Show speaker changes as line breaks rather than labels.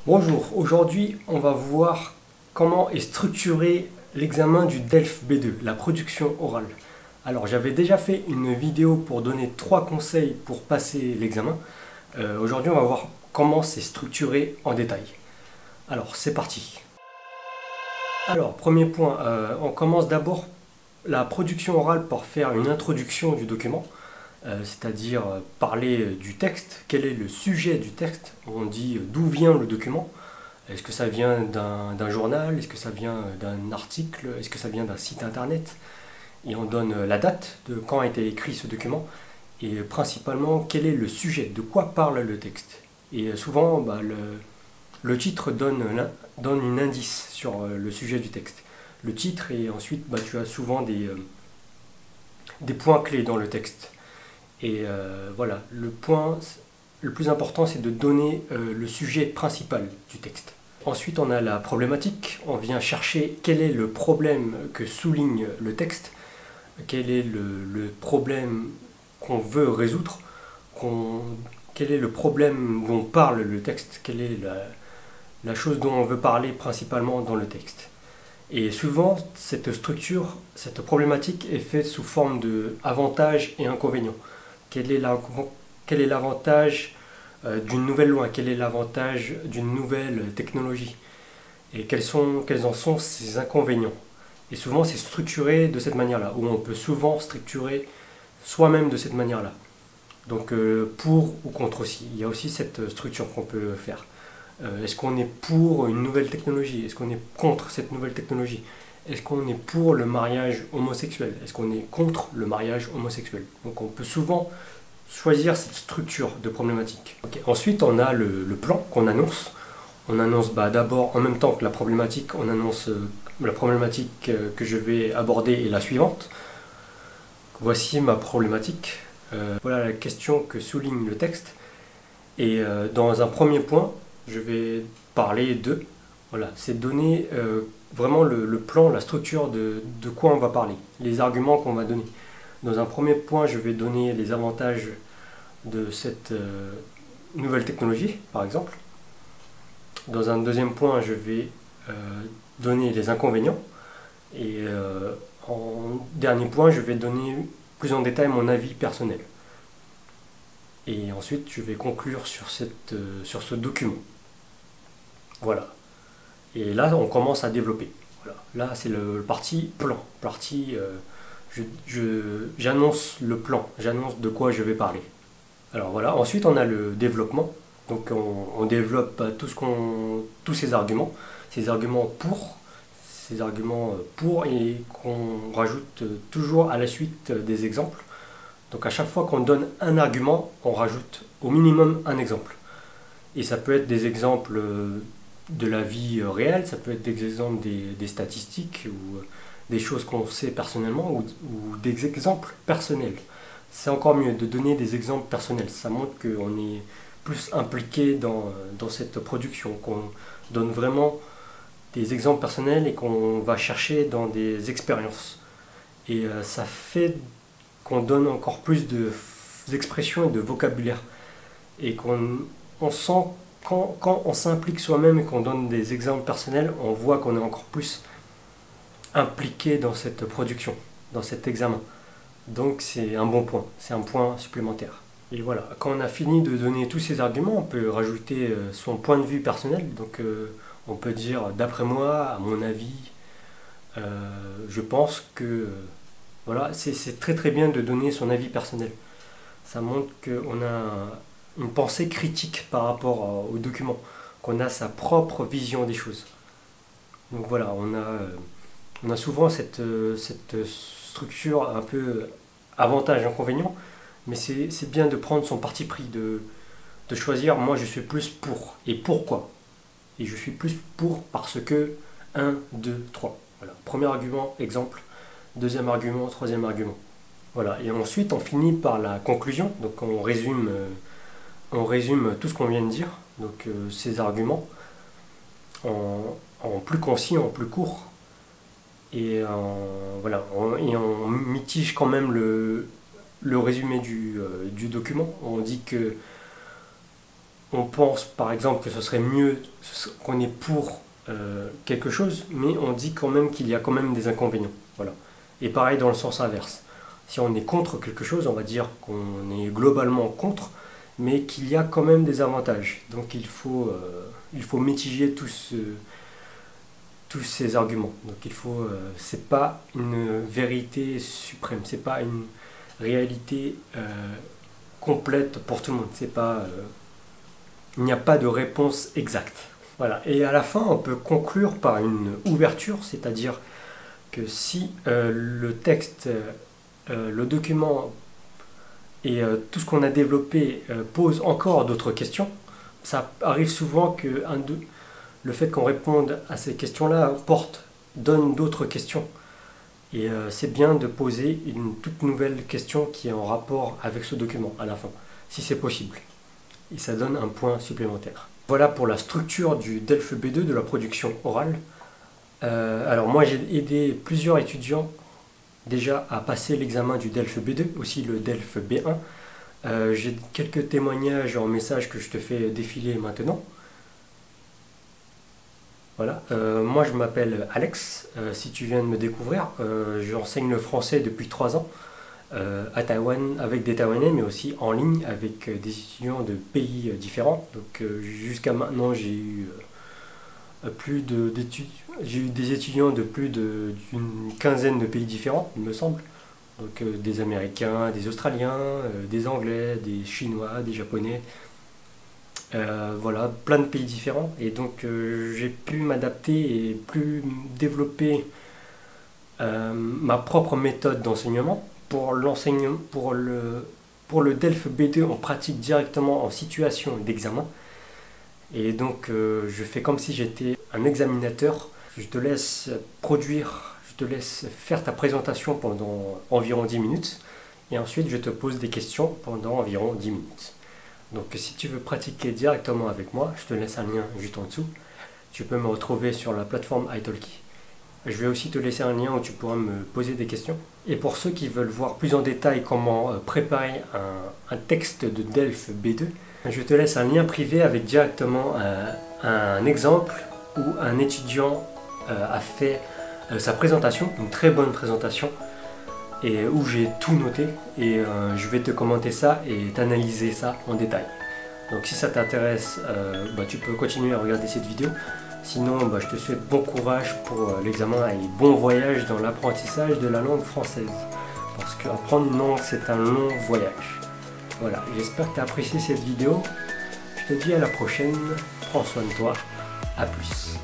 Bonjour, aujourd'hui on va voir comment est structuré l'examen du DELF B2, la production orale. Alors j'avais déjà fait une vidéo pour donner 3 conseils pour passer l'examen. Aujourd'hui on va voir comment c'est structuré en détail. Alors c'est parti. Alors premier point, on commence d'abord la production orale par faire une introduction du document. C'est-à-dire parler du texte, quel est le sujet du texte, on dit d'où vient le document, est-ce que ça vient d'un journal, est-ce que ça vient d'un article, est-ce que ça vient d'un site internet, et on donne la date de quand a été écrit ce document, et principalement quel est le sujet, de quoi parle le texte. Et souvent le titre donne un indice sur le sujet du texte. Le titre et ensuite tu as souvent des points clés dans le texte. Et voilà, le point le plus important, c'est de donner le sujet principal du texte. Ensuite, on a la problématique. On vient chercher quel est le problème que souligne le texte, quel est le problème qu'on veut résoudre, quel est le problème dont parle le texte, quelle est la chose dont on veut parler principalement dans le texte. Et souvent, cette structure, cette problématique est faite sous forme d'avantages et inconvénients. Quel est l'avantage d'une nouvelle loi? Quel est l'avantage d'une nouvelle technologie? Et quels en sont ses inconvénients? Et souvent, c'est structuré de cette manière-là, ou on peut souvent structurer soi-même de cette manière-là. Donc, pour ou contre aussi. Il y a aussi cette structure qu'on peut faire. Est-ce qu'on est pour une nouvelle technologie? Est-ce qu'on est contre cette nouvelle technologie? Est-ce qu'on est pour le mariage homosexuel? Est-ce qu'on est contre le mariage homosexuel? Donc on peut souvent choisir cette structure de problématique. Okay. Ensuite, on a le plan qu'on annonce. On annonce d'abord, en même temps que la problématique, on annonce la problématique que je vais aborder est la suivante. Voici ma problématique. Voilà la question que souligne le texte. Et dans un premier point, je vais parler de... Voilà, c'est donner vraiment le plan, la structure de quoi on va parler, les arguments qu'on va donner. Dans un premier point, je vais donner les avantages de cette nouvelle technologie, par exemple. Dans un deuxième point, je vais donner les inconvénients. Et en dernier point, je vais donner plus en détail mon avis personnel. Et ensuite, je vais conclure sur ce document. Voilà. Et là, on commence à développer. Voilà. Là, c'est le parti plan. J'annonce le plan, j'annonce de quoi je vais parler. Alors voilà, ensuite on a le développement. Donc on développe tous ces arguments pour et qu'on rajoute toujours à la suite des exemples. Donc à chaque fois qu'on donne un argument, on rajoute au minimum un exemple. Et ça peut être des exemples de la vie réelle, ça peut être des exemples des statistiques ou des choses qu'on sait personnellement ou des exemples personnels. C'est encore mieux de donner des exemples personnels, ça montre qu'on est plus impliqué dans cette production, qu'on donne vraiment des exemples personnels et qu'on va chercher dans des expériences. Et ça fait qu'on donne encore plus d'expressions et de vocabulaire. Et qu'on sent, quand on s'implique soi-même et qu'on donne des exemples personnels, on voit qu'on est encore plus impliqué dans cette production, dans cet examen. Donc c'est un bon point, c'est un point supplémentaire. Et voilà, quand on a fini de donner tous ces arguments, on peut rajouter son point de vue personnel. Donc on peut dire, d'après moi, à mon avis, je pense que... voilà, c'est très très bien de donner son avis personnel. Ça montre qu'on a une pensée critique par rapport au document, qu'on a sa propre vision des choses. Donc voilà, on a souvent cette structure un peu avantage-inconvénient, mais c'est bien de prendre son parti pris, de choisir, moi je suis plus pour, et pourquoi. Et je suis plus pour parce que 1, 2, 3. Voilà. Premier argument, exemple. Deuxième argument, troisième argument. Voilà. Et ensuite on finit par la conclusion, donc on résume tout ce qu'on vient de dire, donc ces arguments, en plus concis, en plus court. Et voilà, on mitige quand même le résumé du document. On dit que on pense par exemple que ce serait mieux qu'on est pour quelque chose, mais on dit quand même qu'il y a quand même des inconvénients. Voilà. Et pareil dans le sens inverse. Si on est contre quelque chose, on va dire qu'on est globalement contre, mais qu'il y a quand même des avantages. Donc il faut mitiger tous ces arguments. Donc c'est pas une vérité suprême, c'est pas une réalité complète pour tout le monde. C'est pas, il n'y a pas de réponse exacte. Voilà. Et à la fin, on peut conclure par une ouverture, c'est-à-dire que si le texte, le document et tout ce qu'on a développé pose encore d'autres questions, ça arrive souvent que le fait qu'on réponde à ces questions-là donne d'autres questions. Et c'est bien de poser une toute nouvelle question qui est en rapport avec ce document à la fin, si c'est possible. Et ça donne un point supplémentaire. Voilà pour la structure du DELF B2 de la production orale. Alors moi j'ai aidé plusieurs étudiants déjà à passer l'examen du DELF B2, aussi le DELF B1. J'ai quelques témoignages en message que je te fais défiler maintenant. Voilà, moi je m'appelle Alex, si tu viens de me découvrir, j'enseigne le français depuis 3 ans à Taïwan avec des Taïwanais, mais aussi en ligne avec des étudiants de pays différents. Donc jusqu'à maintenant j'ai eu des étudiants de plus d'une quinzaine de pays différents, il me semble. Donc des Américains, des Australiens, des Anglais, des Chinois, des Japonais. Voilà, plein de pays différents. Et donc j'ai pu m'adapter et plus développer ma propre méthode d'enseignement. Pour l'enseignement, pour le DELF B2, on pratique directement en situation d'examen. Et donc je fais comme si j'étais un examinateur. Je te laisse produire, je te laisse faire ta présentation pendant environ 10 minutes. Et ensuite je te pose des questions pendant environ 10 minutes. Donc si tu veux pratiquer directement avec moi, je te laisse un lien juste en dessous. Tu peux me retrouver sur la plateforme italki. Je vais aussi te laisser un lien où tu pourras me poser des questions. Et pour ceux qui veulent voir plus en détail comment préparer un texte de DELF B2, je te laisse un lien privé avec directement un exemple où un étudiant a fait sa présentation, une très bonne présentation, et où j'ai tout noté, et je vais te commenter ça et t'analyser ça en détail. Donc si ça t'intéresse, tu peux continuer à regarder cette vidéo. Sinon, je te souhaite bon courage pour l'examen et bon voyage dans l'apprentissage de la langue française. Parce qu'apprendre une langue, c'est un long voyage. Voilà, j'espère que tu as apprécié cette vidéo. Je te dis à la prochaine, prends soin de toi, à plus.